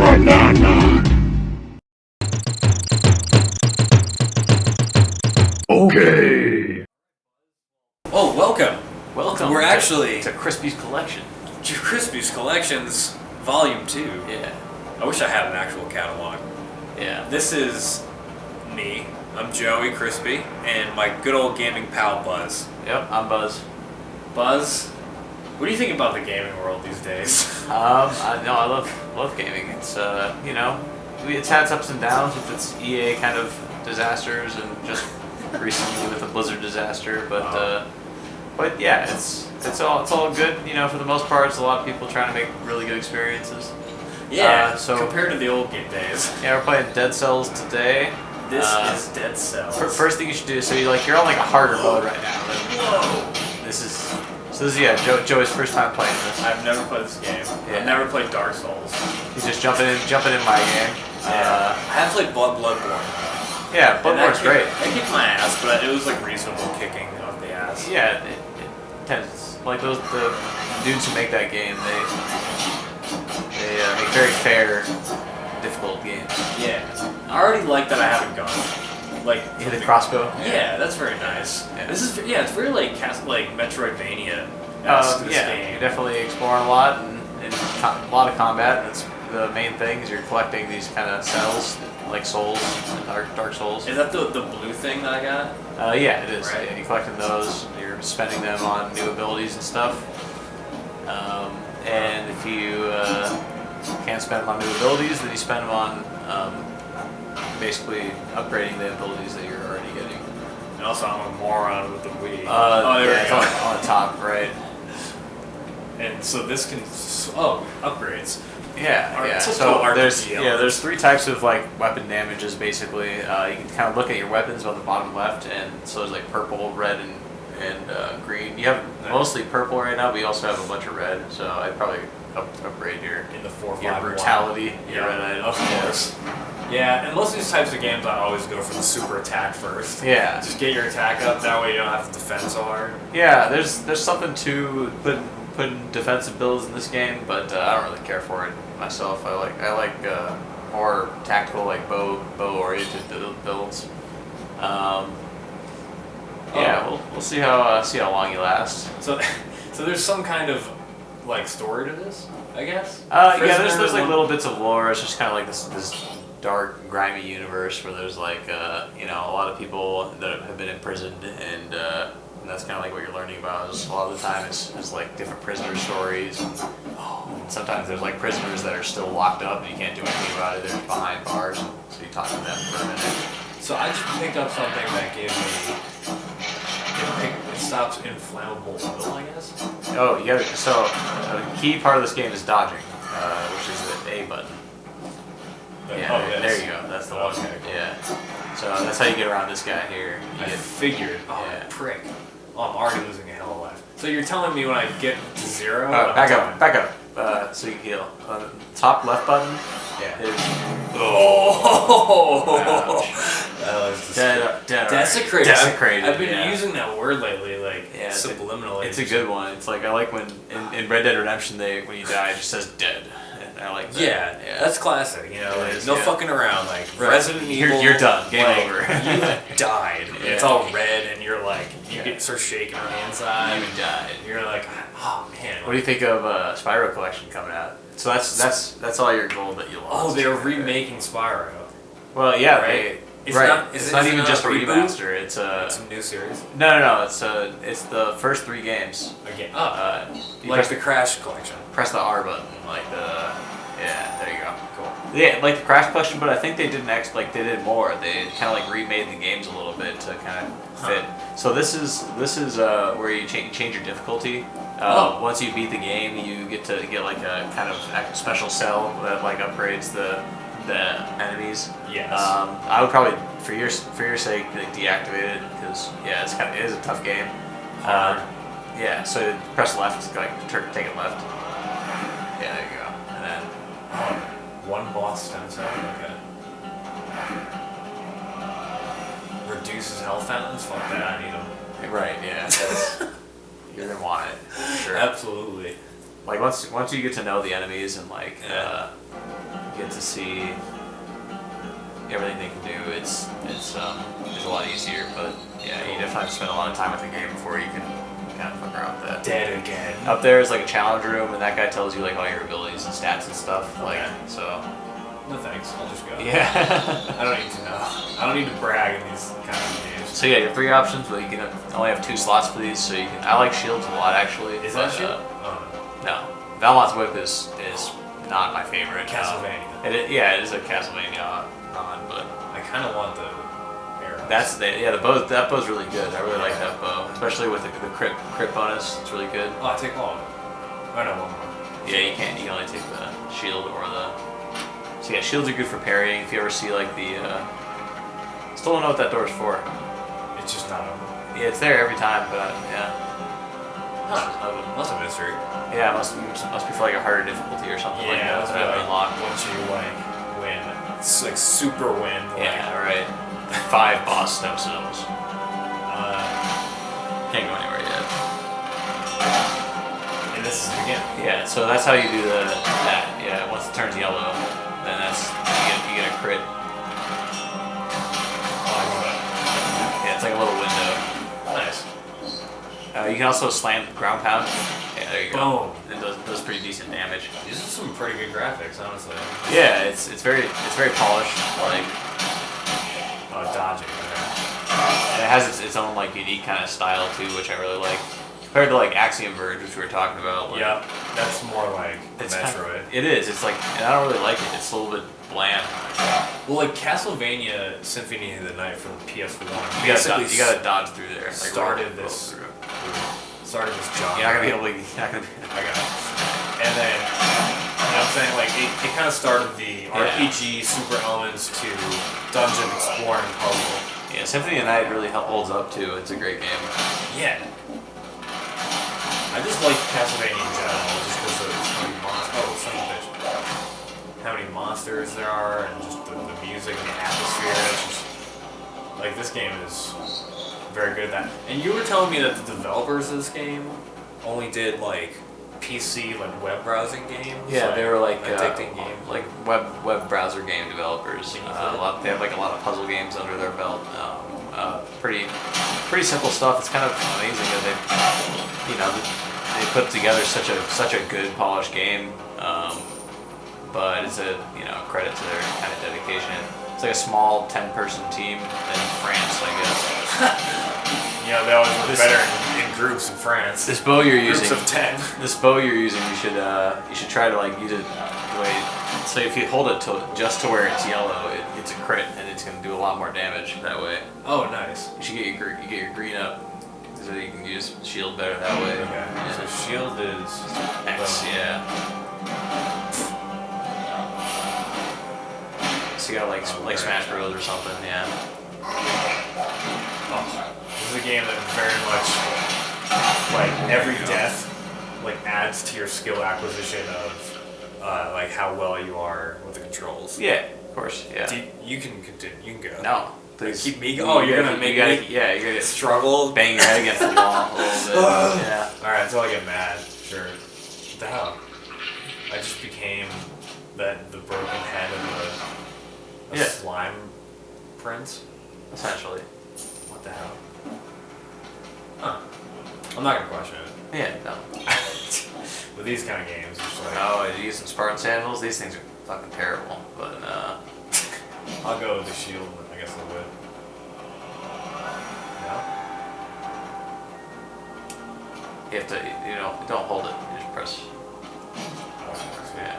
Banana. Okay. Oh, welcome. Welcome. We're actually to Crispy's Collection. to Crispy's Collections, Volume 2. Yeah. I wish I had an actual catalog. Yeah. This is me. I'm Joey Crispy, and my good old gaming pal Buzz. Yep, I'm Buzz. Buzz, what do you think about the gaming world these days? I love gaming. It's it's had its ups and downs with its EA kind of disasters and just recently with the Blizzard disaster, but yeah, it's all good. For the most part, it's a lot of people trying to make really good experiences. Yeah. So compared to the old game days. Yeah, we're playing Dead Cells today. This is Dead Cells. First thing you should do, so you're on like a harder mode right now. Whoa. This is Joey's first time playing this. I've never played this game. Yeah. I've never played Dark Souls. He's just jumping in my game. I have played Bloodborne. Yeah, Bloodborne's great. I kicked my ass, but it was like reasonable kicking of the ass. Yeah, it tends like the dudes who make that game. They make very fair, difficult games. Yeah, I already like that I haven't gone. Like You hit the crossbow. Yeah, that's very nice. Yeah. It's very like Metroidvania. You're definitely exploring a lot and a lot of combat. That's the main thing. Is you're collecting these kind of cells, like souls, dark souls. Is that the blue thing that I got? Yeah, it is. Right. Yeah, you're collecting those. You're spending them on new abilities and stuff. And if you can't spend them on new abilities, then you spend them on basically upgrading the abilities that you're already getting. And also, I'm a moron with the Wii. There we it's go. on the top, right? And so this can upgrades. Yeah, Alright, yeah. so So RPG there's elements. 3 types of like weapon damages basically. You can kind of look at your weapons on the bottom left, and so there's like purple, red, and green. You have mostly purple right now, but you also have a bunch of red. So I'd probably upgrade your In the 4-5 your brutality, your red items. Of course. Yeah, and most of these types of games, I always go for the super attack first. Yeah. Just get your attack up. That way you don't have to defend so hard. Yeah, there's something to putting defensive builds in this game, but I don't really care for it myself. I like more tactical, like bow oriented builds. We'll see how long you last. So there's some kind of like story to this, I guess. There's like little bits of lore. It's just kind of like this dark, grimy universe where there's like a lot of people that have been imprisoned, and that's kind of like what you're learning about. A lot of the time it's like different prisoner stories. And sometimes there's like prisoners that are still locked up and you can't do anything about it. They're behind bars, so you talk to them for a minute. So I just picked up something that gave me. It stops inflammable oil, I guess. Oh, you gotta. So a key part of this game is dodging, which is the A button. There you go. That's the one. Okay, cool. Yeah. So that's how you get around this guy here. I figured. Oh, Yeah. prick. Oh, I'm already losing a hell of life. So you're telling me when I get to 0? Back up, so you can heal. The top left button. Yeah. Is Oh! That was desecrated. Desecrated. I've been yeah. using that word lately, like it's subliminally. It's a good one. It's like I like when in Red Dead Redemption when you die it just says dead. And I like that. Yeah, that's classic. Like, is, no yeah. fucking around. Like Right. Resident Evil. You're done. Game like, over. You died. Yeah. It's all red, and you're like Yeah. start shaking on the inside. You died. You're like, oh man. What do you think of Spyro Collection coming out? So that's all your gold that you lost. Oh, they're remaking Spyro. Well, yeah, Right? It's right. not- it's is not it even not just a a reboot? remaster. It's It's a new series. no. It's the first 3 games. Again, You like press, the Crash Collection. press the R button, like there you go. Cool. Yeah, like the Crash Collection, but I think they didn't they did more. They kind of like remade the games a little bit to kind of fit. So this is where you change your difficulty. Once you beat the game, you get like a kind of special cell that like upgrades the enemies. Yes. I would probably for your sake like, deactivate it because it is a tough game. Hard. Yeah. So press left, like take it left. Yeah, there you go. And then One boss stem cell. Okay. Reduces health fountains. Fuck that. I need them. right, yeah. You're gonna want it. Sure. Absolutely. Like once you get to know the enemies and like get to see everything they can do, it's a lot easier. But yeah, you definitely have to spend a lot of time with the game before you can kind of fuck around with that. Dead again. Up there is like a challenge room, and that guy tells you like all your abilities and stats and stuff. Like so. No thanks. I'll just go. Yeah. I don't need to know. I don't need to brag in these kind of games. So yeah, you have 3 options, but you can only have 2 slots for these. So you can. I like shields a lot actually. Is that shield? No. Valmont's Whip is not my favorite. Castlevania. It is a Castlevania non, but I kind of want the arrows. the bow. That bow's really good. I really like that bow, especially with the crit bonus. It's really good. Oh, I take all of them. Oh no, one more. Yeah, you can't. You can only take the shield or the. So yeah, shields are good for parrying. If you ever see like the. Still don't know what that door's for. It's just not open. Yeah, it's there every time, but yeah. Huh. That's a mystery. Yeah, it must be for like a harder difficulty or something like that. That's That unlocked. once you like win, it's like super win. Yeah, right. 5 boss step zones. Can't go anywhere yet. And this is the beginning. Yeah, so that's how you do that. Yeah, once it turns yellow, then you get a crit. Yeah, it's like a little window. Nice. You can also slam ground pound. Yeah, there you go. Boom. It does pretty decent damage. These are some pretty good graphics, honestly. Yeah, it's very polished. Like dodging. it has its own like unique kind of style too, which I really like. Compared to like Axiom Verge, which we were talking about. Like, yep, that's more like it's Metroid. It is. It's like, and I don't really like it. It's a little bit bland. Well, like Castlevania Symphony of the Night for the PS1. You gotta dodge through there. Like, started this job. You're not gonna be able to. I got it. And then, you know what I'm saying? Like, it kind of started the RPG super elements to dungeon exploring puzzle. Yeah, Symphony of the Night really holds up too. It's a great game. Yeah. I just like Castlevania in general, just because of how many monsters. Oh, son of a bitch. How many monsters there are, and just the music and the atmosphere. It's just like this game is very good at that. And you were telling me that the developers of this game only did like PC, like web browsing games. Yeah, like, they were like addicting games, like web browser game developers. They have like a lot of puzzle games under their belt. Pretty simple stuff. It's kind of amazing that they put together such a good polished game. But it's a credit to their kind of dedication. It's like a small 10-person team in France, I guess. They always look better in groups in France. This bow you're Groups using. of 10. This bow you're using, you should try to like use it the way. So if you hold it just to where it's yellow, it's a crit, and it's gonna do a lot more damage that way. Oh, nice. You should get your green up, so you can use shield better that way. Okay. Yeah. So shield is X, yeah. So you got like Smash Bros or something, yeah. Oh, this is a game that very much like every death like adds to your skill acquisition of like how well you are with the controls. Yeah, of course, yeah. You can continue. You can go. No, please. Keep me going. Oh, you're gonna make me. Yeah, you're gonna struggle. Bang your head against the wall a little bit. Yeah. All right, until I get mad. Sure. What the hell? I just became the broken head of a slime prince. Essentially. What the hell? Huh. I'm not gonna question it. Yeah, no. With these kind of games, it's just like... Oh, you use some Spartan sandals? These things are fucking terrible, but I'll go with the shield, I guess I would. No? you have to, don't hold it. You just press. Yeah.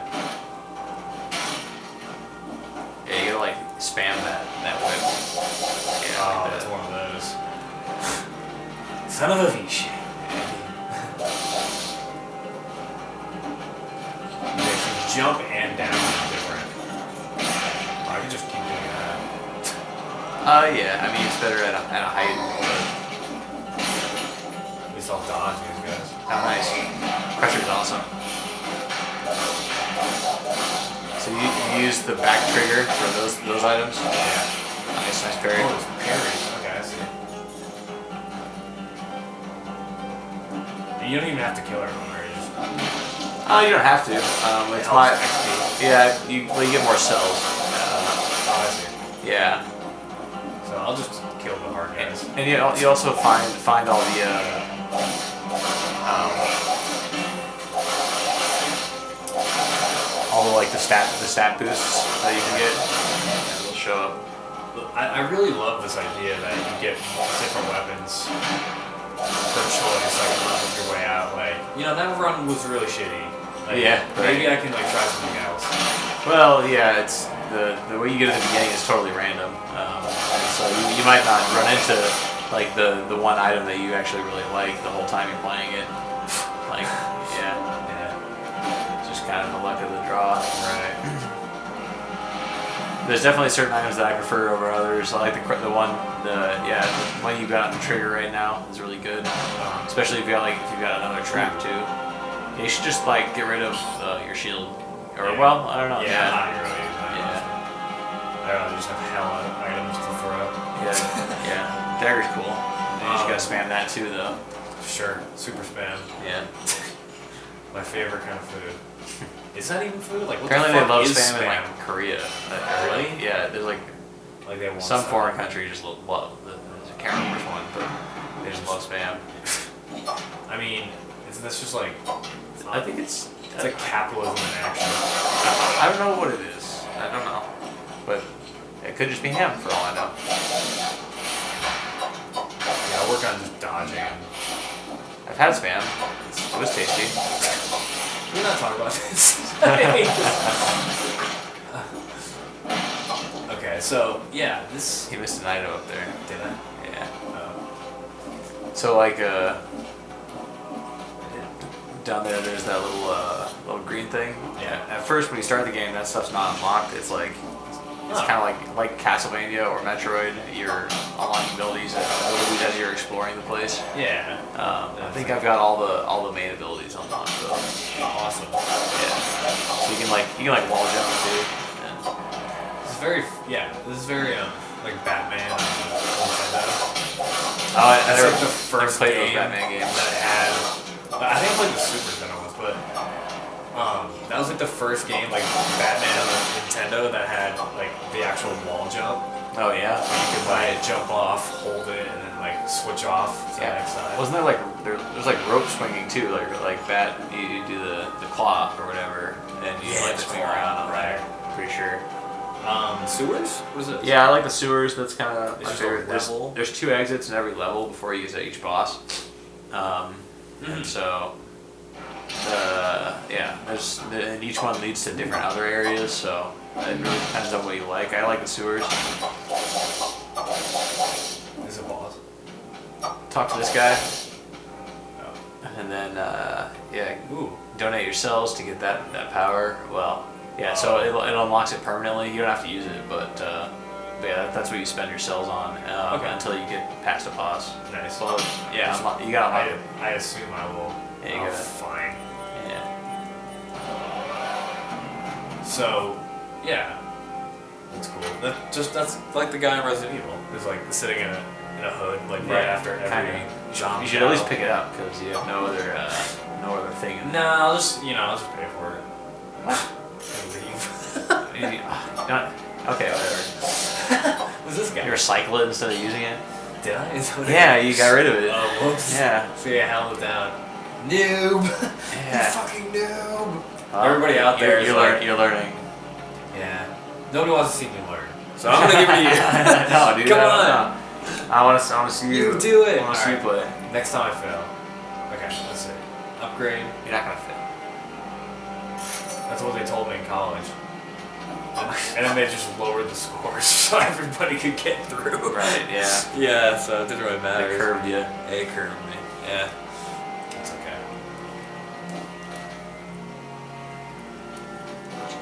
Yeah, you gotta like spam that whip. Yeah, oh, like that's one of those. Son of a bitch. Jump and down is different. I can just keep doing that. Yeah. I mean, it's better at a height. At least I'll dodge these guys. How nice. Pressure's awesome. So you use the back trigger for those items? Yeah. Nice parry. Oh, it's parries. Okay, I see. You don't even have to kill everyone, right? You don't have to. It's my XP. Yeah, you get more cells. Oh, I see. Yeah. So I'll just kill the hard guys. And you also find all the all the like the stat boosts that you can get. And they'll show up. I really love this idea that you get different weapons per choice, like run your way out. Like, you know, that run was really shitty. Like, Yeah, maybe right. I can like try something else. Well, yeah, it's the way you get at the beginning is totally random. So you might not run into like the one item that you actually really like the whole time you're playing it. Like, yeah, it's just kind of the luck of the draw. Right. There's definitely certain items that I prefer over others. I like the one you got on the trigger right now is really good, especially if you've got another trap too. Yeah, you should just like get rid of your shield, or well, I don't know. Yeah, not really. Yeah. I don't know, just have hella items to throw. Yeah. Dagger's cool. And you just gotta spam that too, though. Sure, super spam. Yeah. My favorite kind of food. Is that even food? Like, what Apparently the they fuck love is spam in like Korea. Really? Yeah. There's like they want some spam. foreign country just love. I can't remember which one, but they just love spam. I mean, that's just like. I think it's like capitalism in action. I don't know what it is. I don't know, but it could just be him for all I know. Yeah, I'll work on just dodging. I've had spam. It was tasty. We're not talking about this. Okay, so yeah, this. He missed an item up there. Did I? Yeah. Oh. So like down there's that little green thing. Yeah. At first, when you start the game, that stuff's not unlocked. It's like it's kind of like Castlevania or Metroid. You're unlocking abilities as you're exploring the place. Yeah. I think I've got all the main abilities unlocked though. Awesome. Yeah. So you can like wall jump too. And This is very like Batman on Nintendo. I That's never, like the first played game those Batman games. that had. I think I played the Super Nintendo ones, but that was like the first game like Batman on the Nintendo that had like the actual wall jump. Oh yeah. You could like jump off, hold it, and then like switch off to the next side. Wasn't there like there's like rope swinging too, like bat you do the claw or whatever, and you like swing around on there. Pretty sure. Sewers? What is it? Yeah, I like the sewers. That's kind of my just favorite. a level? There's 2 exits in every level before you get to each boss. And so, and each one leads to different other areas. So it really depends on what you like. I like the sewers. Is it a boss? Talk to this guy, Oh. and then Ooh. donate your cells to get that power. Well, yeah. So it unlocks it permanently. You don't have to use it, but yeah, that's what you spend your cells on until you get past a boss. Nice. Well, yeah, you gotta unlock it. I assume I will. Yeah, you gotta. Fine. Yeah. So, yeah. That's cool. That's like the guy in Resident Evil who's like sitting in a hood like right after every zombie. You should at least pick it up because you have no other thing. In No, I'll just pay for it. And leave. Okay, whatever. Who's this guy? You recycle it instead of using it. Did I? Is that what Yeah, you got rid of it. Oh, whoops. Yeah. So you held it down. Noob. Yeah. You fucking noob. Well, Everybody out there is like, you're learning. Yeah. Nobody wants to see me learn. So I'm gonna give it to you. No, dude. Come on. No. I want to see you. You do it. I want to see you play. Next time I fail. Okay, let's see. Upgrade. You're not gonna fail. That's what they told me in college. And then they just lowered the scores so everybody could get through. Right. Yeah. Yeah. So it didn't really matter. They curved you. They curved me. Yeah. That's okay.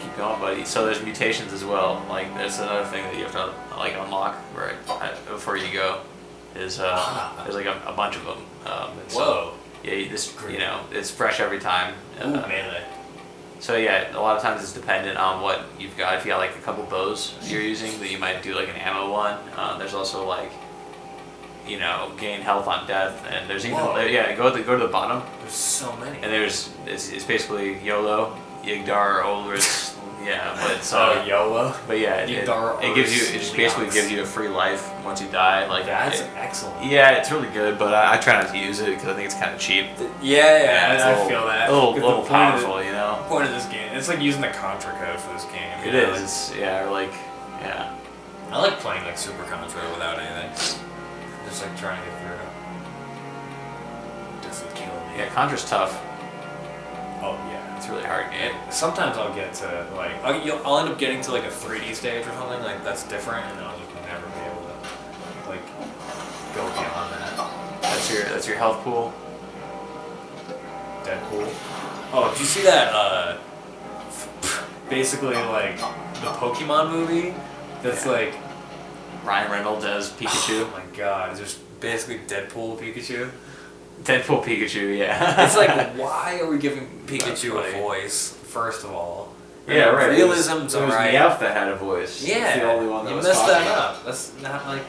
Keep going, buddy. So there's mutations as well. Like there's another thing that you have to like unlock right before you go. Is there's like a bunch of them. Whoa. So, yeah, it's fresh every time. Ooh, melee. So yeah, a lot of times it's dependent on what you've got. If you got like a couple bows you're using, that you might do like an ammo one. There's also like, gain health on death, and there's even go to the bottom. There's so many. And it's basically YOLO, Yigdar, Ulrich, Yeah, but So YOLO. But yeah, it gives you, it just basically gives you a free life once you die. Like that's excellent. Yeah, it's really good, but I try not to use it because I think it's kind of cheap. Yeah, I feel that. A little powerful, you know. The point of this game, it's like using the Contra code for this game. It is. Yeah, or like, yeah. I like playing like Super Contra without anything. Just like trying to get through. Doesn't kill me. Yeah, Contra's tough. Oh yeah, it's a really hard game. Sometimes I'll get to like I'll end up getting to like a 3D stage or something like that's different, and I'll just never be able to like go beyond that. That's your health pool. Deadpool. Oh, did you see that? Basically like the Pokemon movie. That's like Ryan Reynolds as Pikachu. Oh my god, it's just basically Deadpool Pikachu. Deadpool Pikachu, yeah. It's like, why are we giving Pikachu a voice, first of all? Yeah, right. Realism's alright. It was Meowth that had a voice. Yeah, that's the only one that you was messed talking. that up. That's not like...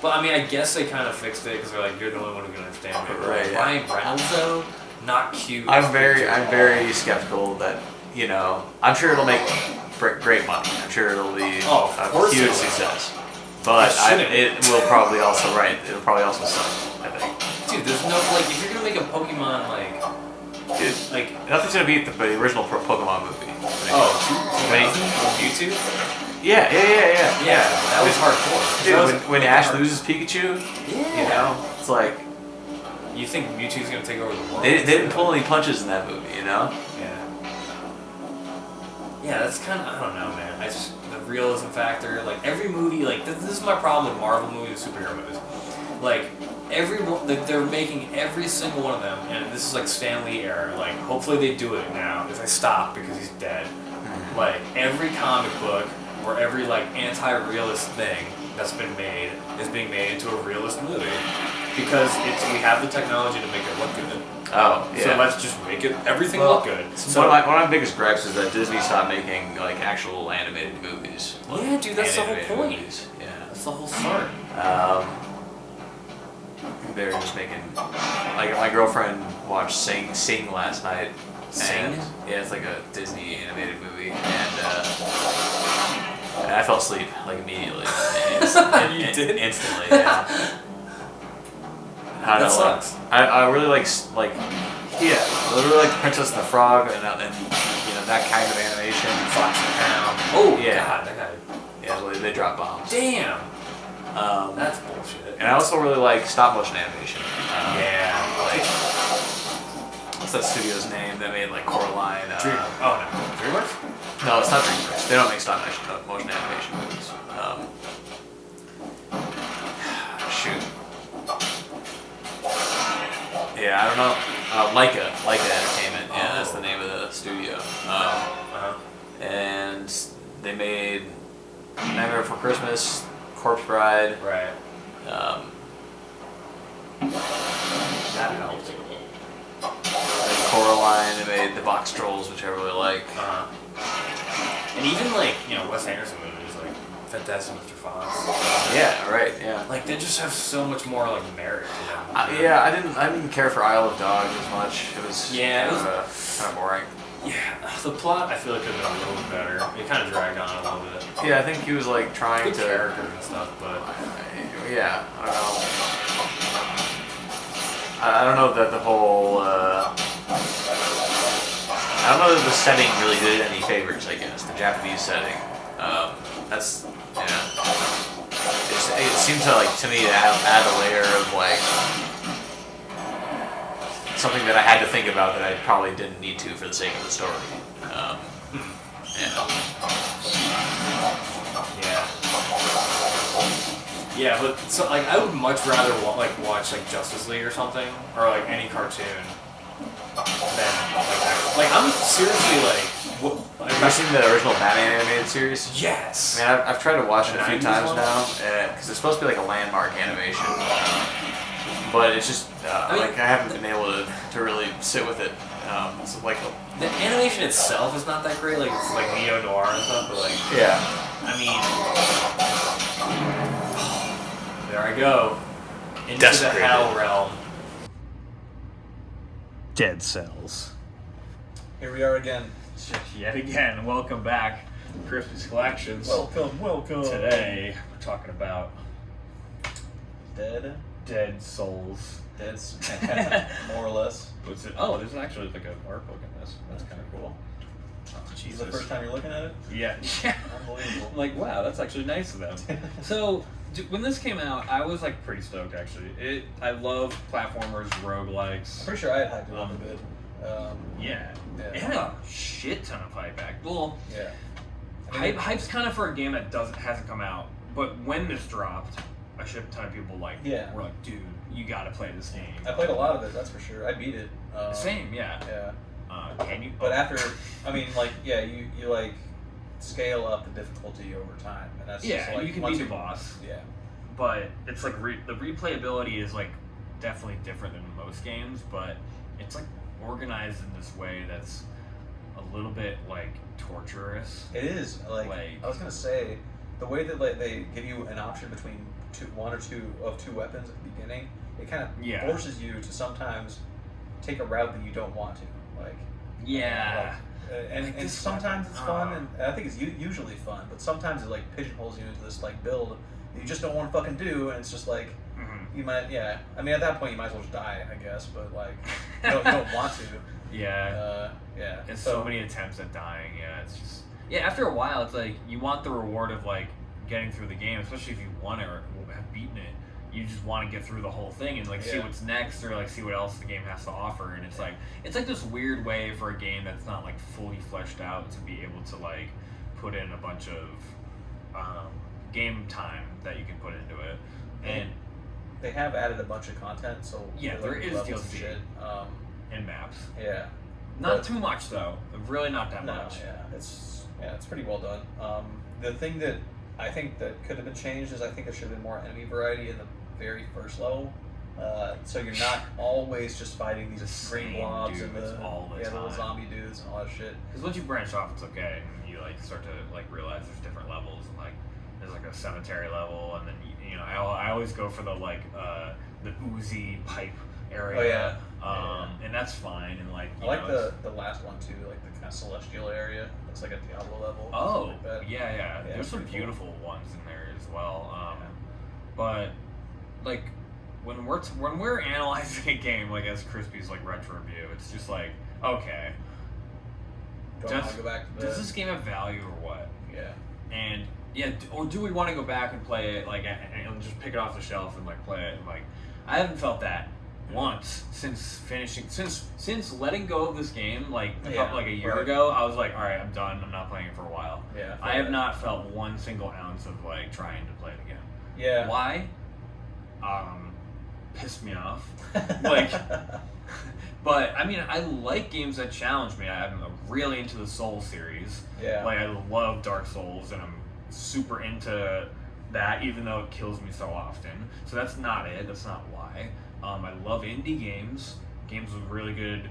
But I mean, I guess they kind of fixed it because they're like, you're the only one who can understand it. Right, yeah. Ryan Reynolds, though, not cute. I'm very skeptical that, you know, I'm sure it'll make great money. I'm sure it'll be a huge success. But it will probably also, it'll probably also suck, I think. Dude, there's no, like, if you're gonna make a Pokemon, like... Dude, like, nothing's gonna beat the original Pokemon movie. Mewtwo? Yeah, that was hardcore. Dude, when Ash loses Pikachu, you know, it's like... You think Mewtwo's gonna take over the world? They didn't pull any punches in that movie, you know? Yeah, that's kind of, I don't know, man. The realism factor, like, every movie, like, this is my problem with Marvel movies and superhero movies. Like, they're making every single one of them, and this is like Stan Lee era, like, hopefully they do it now, if they stop because he's dead. Like, every comic book, or every, like, anti-realist thing that's been made is being made into a realist movie. Because we have the technology to make it look good. Oh, yeah. So let's just make everything look good. So one of my biggest gripes is that Disney stopped making like actual animated movies. Like, yeah, dude, that's the whole point. Movies. Yeah, that's the whole start. They're just making like my girlfriend watched Sing last night. Sing? Yeah, it's like a Disney animated movie, and I fell asleep like immediately. You did? Instantly. Yeah. That sucks. I really like I really like the Princess and the Frog and you know that kind of animation. Fox and Hound. Oh yeah, God, that guy. Yeah, they drop bombs. Damn. That's bullshit. And I also really like stop motion animation. Like what's that studio's name that made like Coraline? DreamWorks? No, it's not DreamWorks. They don't make stop motion animation movies. Shoot. Yeah, I don't know. Leica Entertainment. Yeah, that's the name of the studio. And they made Nightmare Before Christmas, Corpse Bride. Right. That helped. Coraline. They made the Box Trolls, which I really like. And even like Wes Anderson movies like Fantastic Mr. Fox. Yeah, right. Yeah. Like they just have so much more like merit to them. I didn't care for Isle of Dogs as much. It was kind of boring. Yeah, the plot I feel like could have been a little bit better. It kind of dragged on a little bit. Yeah, I think he was like trying Good to characters and stuff, but yeah, I don't know. I don't know that the whole. I don't know that the setting really did any favors. I guess the Japanese setting. That's It seemed to me to add a layer of like something that I had to think about that I probably didn't need to for the sake of the story. Yeah, but so like I would much rather watch like Justice League or something, or like any cartoon than like I'm seriously like. Have you seen the original Batman animated series? Yes. I mean, I've tried to watch it a few times now, because it's supposed to be like a landmark animation, but it's just I haven't been able to really sit with it. It's like the animation itself is not that great. Like it's like neo noir and stuff, but like I mean, there I go into the hell realm. Dead Cells. Here we are again. Yet again, welcome back, Crispy's Collections. Welcome. Today, we're talking about Dead Souls. more or less. What's it? Oh, there's actually like an art book in this. That's kind of cool. Oh, Is Jesus. this the first time you're looking at it? Yeah. Unbelievable. I'm like, wow, that's actually nice of them. So, when this came out, I was like pretty stoked actually. I love platformers, roguelikes. I'm pretty sure I had hyped it up a bit. Yeah. Yeah. It had a shit ton of hype back. Well, Yeah. hype's kind of for a game that hasn't come out. But when this dropped, a shit ton of people were like, dude, you gotta play this game. I played a lot of it, that's for sure. I beat it. Same, yeah. Yeah. Can you? But after, I mean, like, yeah, you like scale up the difficulty over time, and that's just like you can once beat the boss. Yeah. But it's like the replayability is like definitely different than most games, but it's like organized in this way that's a little bit like torturous. It is like I was gonna say, the way that like they give you an option between one or two weapons at the beginning, it kind of forces you to sometimes take a route that you don't want to. Like and sometimes it's fun, and I think it's usually fun, but sometimes it like pigeonholes you into this like build that you just don't want to fucking do, and it's just like you might I mean at that point you might as well just die, I guess, but like you don't want to. And so many attempts at dying. It's just after a while it's like you want the reward of like getting through the game, especially if you won it or have beaten it. You just want to get through the whole thing and like see what's next, or like see what else the game has to offer. And it's like this weird way for a game that's not like fully fleshed out to be able to like put in a bunch of game time that you can put into it. And they have added a bunch of content, so there is DLC shit, and maps. Not too much though. Really not that much. It's pretty well done. The thing that I think that could have been changed is I think there should have been more enemy variety in the very first level. So you're not always just fighting these green blobs and the little zombie dudes and all that shit. Because once you branch off, it's okay, and you like start to like realize there's different levels, and like there's like a cemetery level, and then you know I always go for the like the oozy pipe area. And that's fine. And like I like the last one too, like the kind of celestial area. Looks like a Diablo level. Like that. There's some beautiful ones in there as well. But like when we're analyzing a game like as Crispy's like RetroView, it's just like okay, does this game have value or what? And or do we want to go back and play it like and just pick it off the shelf and like play it? And like I haven't felt that once since letting go of this game like a year ago. I was like, all right, I'm done. I'm not playing it for a while. I have not felt one single ounce of like trying to play it again. Why? Pissed me off. Like, but I mean, I like games that challenge me. I'm really into the Souls series. Like I love Dark Souls, and I'm super into that, even though it kills me so often. So that's not it. That's not why. I love indie games with really good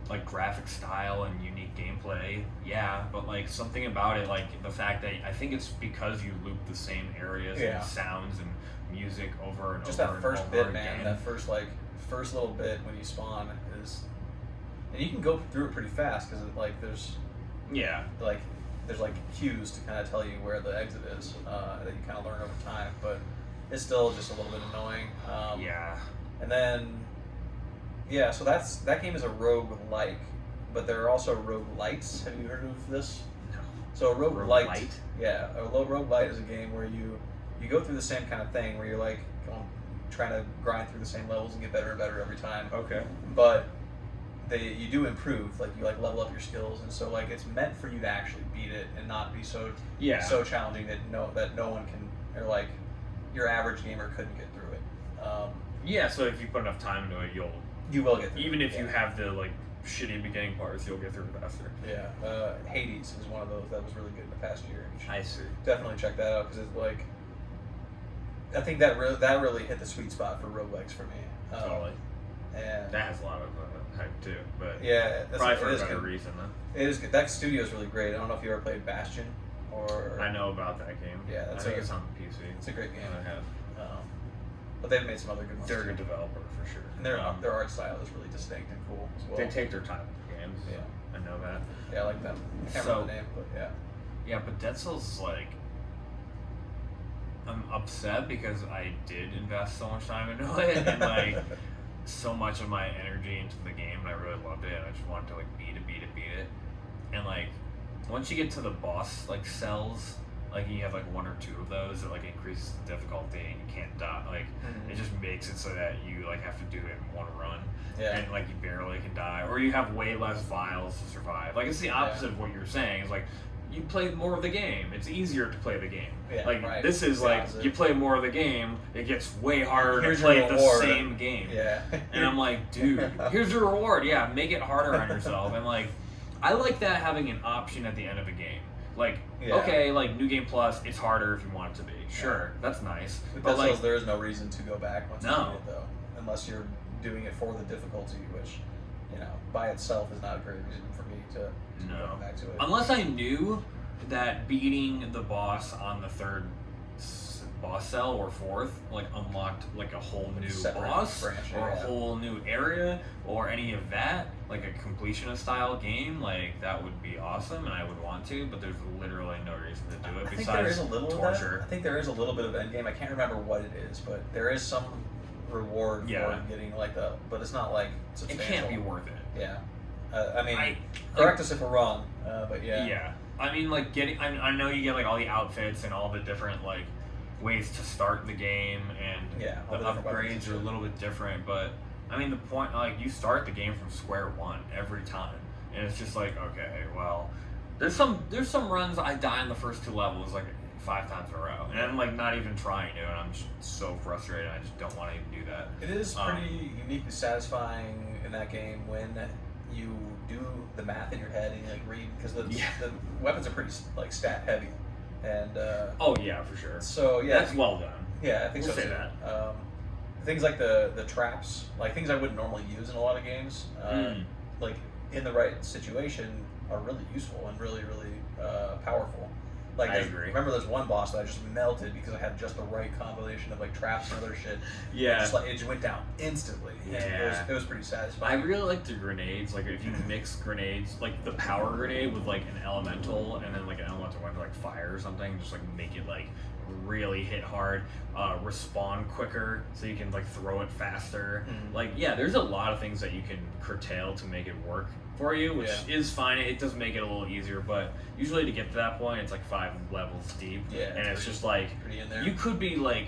like graphic style and unique gameplay. But like something about it, like the fact that I think it's because you loop the same areas and sounds and music over and just over. Just that first and bit, over man. again. That first little bit when you spawn is, and you can go through it pretty fast because like there's cues to kind of tell you where the exit is that you kind of learn over time, but it's still just a little bit annoying. And then, so that game is a roguelike, but there are also roguelites. Have you heard of this? No. So a roguelite? A roguelite is a game where you go through the same kind of thing, where you're like trying to grind through the same levels and get better and better every time. Okay. But you do improve, like you like level up your skills, and so like it's meant for you to actually beat it and not be so challenging that no one can, or like your average gamer couldn't get through it. So if you put enough time into it, you will get through even if you have the like shitty beginning parts, you'll get through it faster. Hades is one of those that was really good in the past year. I see. Definitely check that out, because it's like I think that really hit the sweet spot for roguelikes for me. Totally. And that has a lot of hype too, but that's probably for a better reason though. It is good. That studio is really great. I don't know if you ever played Bastion or. I know about that game. I think it's on PC. It's a great game. I have. But they've made some other good ones. They're a good developer for sure. And their art style is really distinct and cool as well. They take their time with the games. And know that. Yeah, I like them. I can't So- remember the name, but yeah. Yeah, but Dead Cells is like, I'm upset because I did invest so much time into it and like so much of my energy into the game, and I really loved it. And I just wanted to like beat it, and like once you get to the boss like cells, like you have like one or two of those that like increases the difficulty and you can't die. Like it just makes it so that you like have to do it in one run. Yeah. And like you barely can die, or you have way less vials to survive. Like it's the opposite of what you're saying. It's like you play more of the game. It's easier to play the game. Yeah, like right. this is It's the like opposite. you play more of the game. It gets way harder Here's to play your the reward. same game. Yeah. And I'm like, dude, here's your reward. Yeah, make it harder on yourself. And like, I like that having an option at the end of a game. Like, Yeah. okay, like New Game Plus, it's harder if you want it to be. Sure, that's nice. With But Dead like, Cells, there is no reason to go back once you No. beat it, though, unless you're doing it for the difficulty, which, you know, by itself is not a great reason for me to No. go back to it. unless I knew that beating the boss on the third boss cell or fourth like unlocked like a whole new Separate boss branch, or a yeah. whole new area or any of that, like a completionist style game, like that would be awesome and I would want to, but there's literally no reason to do it I think besides there is a little torture. of that. I think there is a little bit of endgame. I can't remember what it is, but there is some reward Yeah. for getting like the, but it's not like It substantial. can't be worth it. Yeah. I mean, I- correct us if we're wrong, but yeah. Yeah. I mean, like, I know you get, like, all the outfits and all the different, like, ways to start the game, and Yeah, the all the different weapons upgrades and are a little bit different, but, I mean, the point, like, you start the game from square one every time, and it's just like, okay, well, there's some runs I die in the first two levels, like, 5 times in a row, and I'm, like, not even trying to, and I'm just so frustrated, I just don't want to even do that. It is pretty uniquely satisfying in that game when you do the math in your head and you like read, because the weapons are pretty like stat heavy, and Oh, yeah, for sure. so yeah, That's well done. yeah, I think We'll so say too. that. Things like the traps, like things I wouldn't normally use in a lot of games, like in the right situation, are really useful and really powerful. Like I agree. Remember, there's one boss that I just melted because I had just the right combination of like traps and other shit. Yeah. It just went down instantly. And Yeah. it was pretty I satisfying. really like the grenades. Like if you mix grenades, like the power grenade with like an elemental, and then like an elemental weapon like fire or something, just like make it like really hit hard, respawn quicker, so you can like throw it faster. Mhm. Like yeah, there's a lot of things that you can curtail to make it work for you, which is fine. It does make it a little easier, but usually to get to that point, it's like 5 levels deep, Yeah, and it's pretty- just like pretty in there. you could be like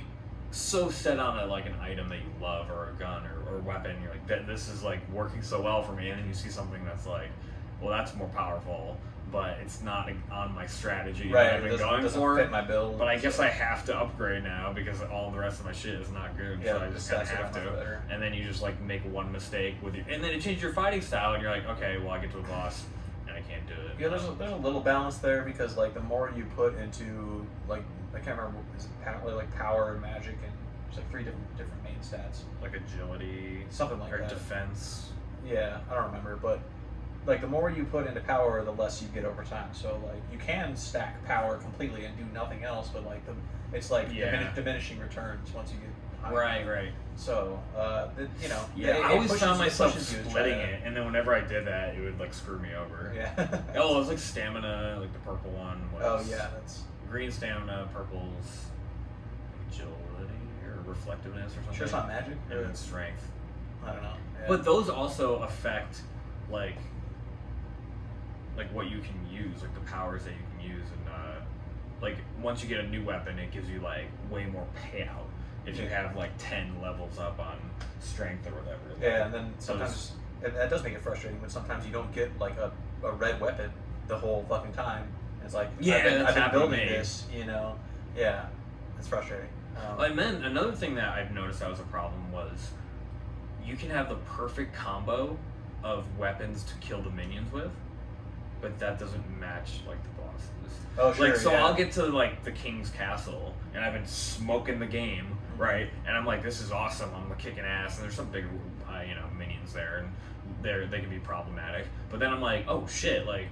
so set on like an item that you love or a gun or weapon, you're like this is like working so well for me, and then you see something that's like, well, that's more powerful, but it's not on my strategy right, that I've it been doesn't, going doesn't for. fit my build. But I guess so- I have to upgrade now because all the rest of my shit is not good. Yeah, so I just kind of stats are have much to. better. And then you just like make one mistake with your, and then it changes your fighting style, and you're like, okay, well I get to a boss and I can't do it. Yeah, there's a little balance there because like the more you put into like I can't remember is it power and magic, and there's like 3 different main stats, like agility, something like or that. defense. Yeah, I don't remember, but like the more you put into power, the less you get over time. So like you can stack power completely and do nothing else, but like it's like Yeah. diminishing returns once you get higher. Right. So Yeah, it I always pushes- found it myself pushes you to splitting try to- it, and then whenever I did that, it would like screw me over. Yeah. Oh, it was like stamina, like the purple one was. Oh yeah, that's Green stamina, purple's agility or reflectiveness or something. sure it's not magic. And then strength. I don't know. Yeah. But those also affect like what you can use, like the powers that you can use, and like once you get a new weapon, it gives you like way more payout if you have like 10 levels up on strength or whatever. Yeah, and then sometimes and that does make it frustrating when sometimes you don't get like a red weapon the whole fucking time. It's like Yeah, I've been that's happened to building me. this, you know. Yeah, it's frustrating. And then another thing that I've noticed that was a problem was you can have the perfect combo of weapons to kill the minions with, but that doesn't match like the bosses. Oh sure. Like so yeah. I'll get to like the king's castle and I've been smoking the game, right? And I'm like, this is awesome, I'm kicking ass, and there's some big minions there, and they can be problematic. But then I'm like, oh shit, like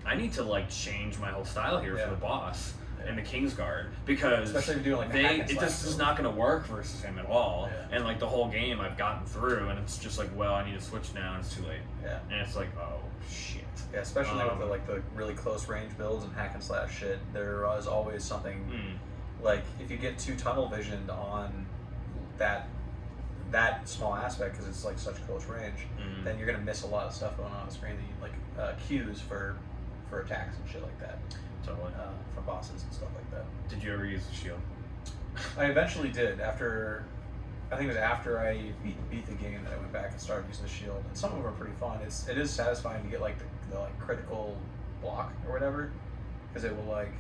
I need to like change my whole style here Yeah. for the boss in the Kingsguard, because Especially if you're doing, like, the hack and it slash just is build. not going to work versus him at all. Yeah. And like the whole game I've gotten through, and it's just like, well, I need to switch now, and it's too late. Yeah. And it's like, oh shit. Yeah, Yeah, especially with the really close range builds and hack and slash shit, there is always something like if you get too tunnel visioned on that small aspect because it's like such close range, then you're gonna miss a lot of stuff going on the screen that you like cues for attacks and shit like that. Totally. From bosses and stuff like that. Did you ever use the shield? I eventually did. I think it was after I beat the game that I went back and started using the shield. And some of them are pretty fun. It is satisfying to get like the like critical block or whatever, because it will like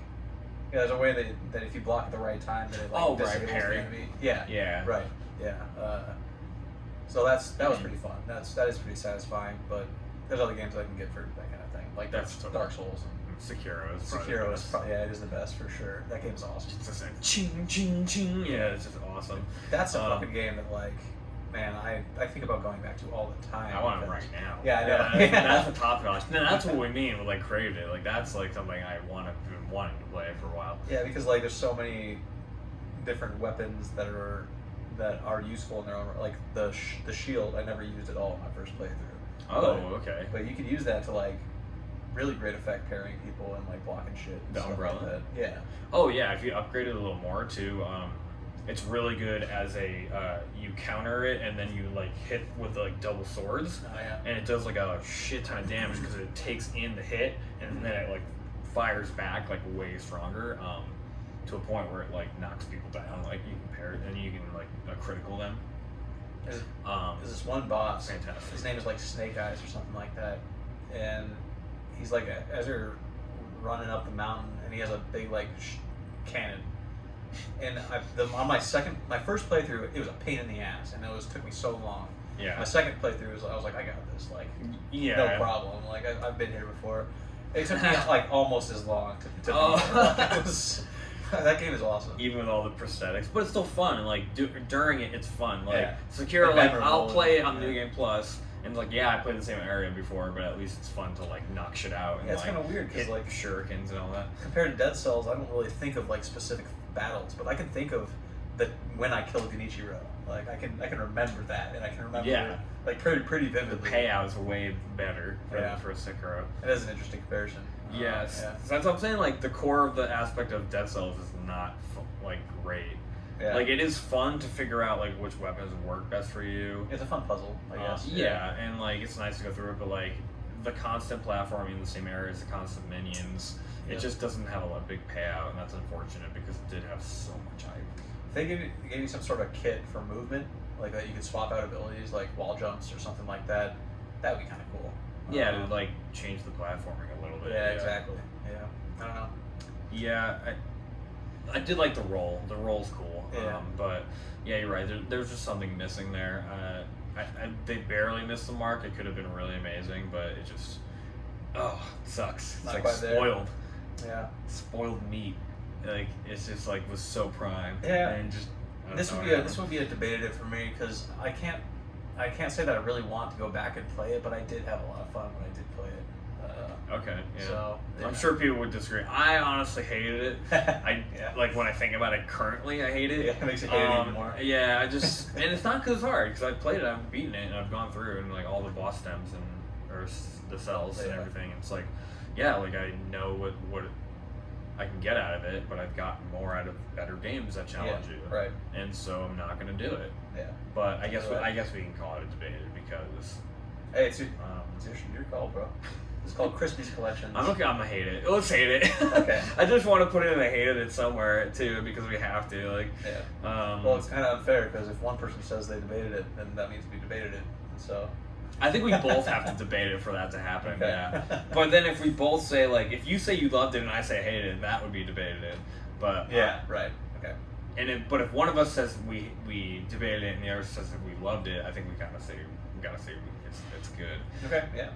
there's a way that if you block at the right time, that it like disables the enemy. Yeah. Yeah. Right. Yeah. So that was pretty fun. That is pretty satisfying. But there's other games I can get for that kind of thing, like That's totally Dark Souls. Sekiro is Probably it is the best for sure. That game's awesome. It's just like ching ching ching. Yeah, it's just awesome. That's a fucking game that like, man, I think about going back to all the time. I want it right now. Yeah, I know. That's the top notch. That's what we mean with like craved it. Like that's like something I been wanting to play for a while. Yeah, because like there's so many different weapons that are useful in their own. Like the shield, I never used at all in my first playthrough. Oh, okay. But you could use that to like really great effect parrying people and like blocking shit. And The stuff umbrella? Like that. Yeah. Oh yeah, if you upgrade it a little more too, it's really good as a you counter it and then you like hit with like double swords, Oh yeah. and it does like a shit ton of damage because it takes in the hit and then it like fires back like way stronger, to a point where it like knocks people down. Like you can parry and you can like critical them. There's this one boss. Fantastic. His name is like Snake Eyes or something like that, and he's like as you're running up the mountain, and he has a big like cannon. And on my first playthrough, it was a pain in the ass, and took me so long. Yeah. My second playthrough I was like, I got this, like, Yeah. no problem. Like I've been here before. It took me like almost as long to that game is awesome. Even with all the prosthetics, but it's still fun. And like during it, it's fun. Like Yeah. Sekiro, Like, like I'll play it on yeah. New Game Plus, and like I played the same area before, but at least it's fun to like knock shit out and Yeah, it's like kind of weird because hit like shurikens and all that. compared to Dead Cells, I don't really think of like specific battles, but I can think of when I killed Genichiro. Like I can remember that, and I can remember Yeah. it, like pretty The vividly. payouts are way better Yeah. for Sekiro. It is an interesting comparison. Yes, Yeah. so that's what I'm saying. Like the core of the aspect of Dead Cells is not like great. Yeah. Like it is fun to figure out like which weapons work best for you. It's a fun puzzle, I guess. Yeah, and like it's nice to go through it, but like the constant platforming in the same areas, the constant minions, Yeah. it just doesn't have a lot big payout, and that's unfortunate because it did have so much hype. If they gave you some sort of kit for movement, like that you could swap out abilities, like wall jumps or something like that, that would be kind of cool. Yeah, to like change the platforming a little bit. Yeah, exactly. Yeah, I don't know. Yeah, I did like the roll. The roll's cool. Yeah. But yeah, you're right. There's just something missing there. They barely missed the mark. It could have been really amazing, but it just it sucks. It's Not like quite there. spoiled. Yeah. Spoiled meat. Like it's just like was so prime. Yeah. And just This would be a debative for me because I can't say that I really want to go back and play it, but I did have a lot of fun when I did play it. Okay. Yeah. So yeah. I'm sure people would disagree. I honestly hated it. Yeah. Like when I think about it currently, I hate it. Yeah, it makes you hate it even more. Yeah, and it's not because it's hard. Because I've played it, I've beaten it, and I've gone through and like all the boss stems or the cells and Yeah. everything. It's like, yeah, like I know what I can get out of it, but I've gotten more out of better games that challenge you. Right. And so I'm not gonna do it. Yeah. But I guess Right. we can call it a debated because Hey, it's your call, bro. It's called Crispy's Collections. I'm okay. I'm gonna hate it. Let's hate it. Okay. I just want to put in a hated it somewhere too because we have to. Like, Yeah. Well, it's kind of unfair because if one person says they debated it, then that means we debated it. So. I think we both have to debate it for that to happen. Okay. Yeah. But then if we both say like, if you say you loved it and I say hated it, that would be debated it. But Yeah. Right. Okay. but if one of us says we debated it and the other says that we loved it, I think we gotta say it's good. Okay. Yeah.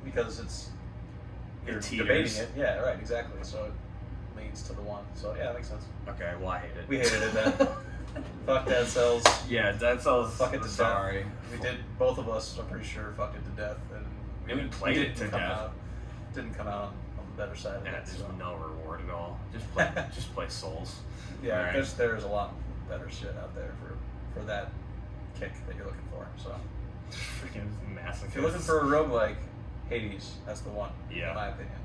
Because you're It debating teeters. it. Yeah. Right. Exactly. So it leads to the one. So yeah, that makes sense. Okay. Well, I hate it. We hated it then. Fuck Dead Cells. Yeah, Dead Cells. Fuck it to sorry. death. We did. Both of us, I'm pretty sure, fucked it to death, and We played it to come death. Didn't come out on the better side of And it. there's So. no reward at all. Just play Souls. Yeah, Right. there's a lot better shit out there for that kick that you're looking for. So Freaking massive. if you're looking for a roguelike, Hades, that's the one. Yeah. In my opinion,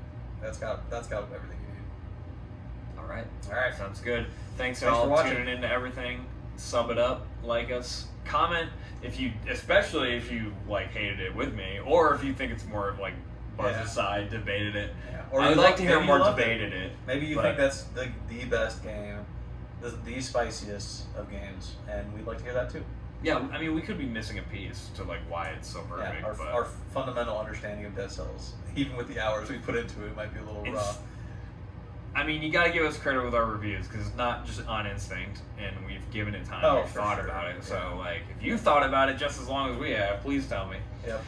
that's got everything you need. All right. All right. Sounds good. Thanks Thanks all for watching. tuning into everything. Sub it up, like us, comment especially if you like hated it with me, or if you think it's more of like Buzz's side debated it. Yeah. Or you I'd like to hear maybe more you loved debated it. Maybe you but- think that's the best game, the spiciest of games, and we'd like to hear that too. Yeah, I mean, we could be missing a piece to like why it's so perfect. Yeah, but our fundamental understanding of Dead Cells, even with the hours we put into it, might be a little raw. I mean, you gotta give us credit with our reviews because it's not just on instinct, and we've given it time. Oh, We've for thought sure. about it. Yeah. So, like, if you thought about it just as long as we have, please tell me. Yep.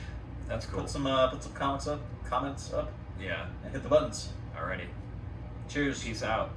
That's cool. Put some comments up, Yeah. and hit the buttons. Alrighty. Cheers. Peace out.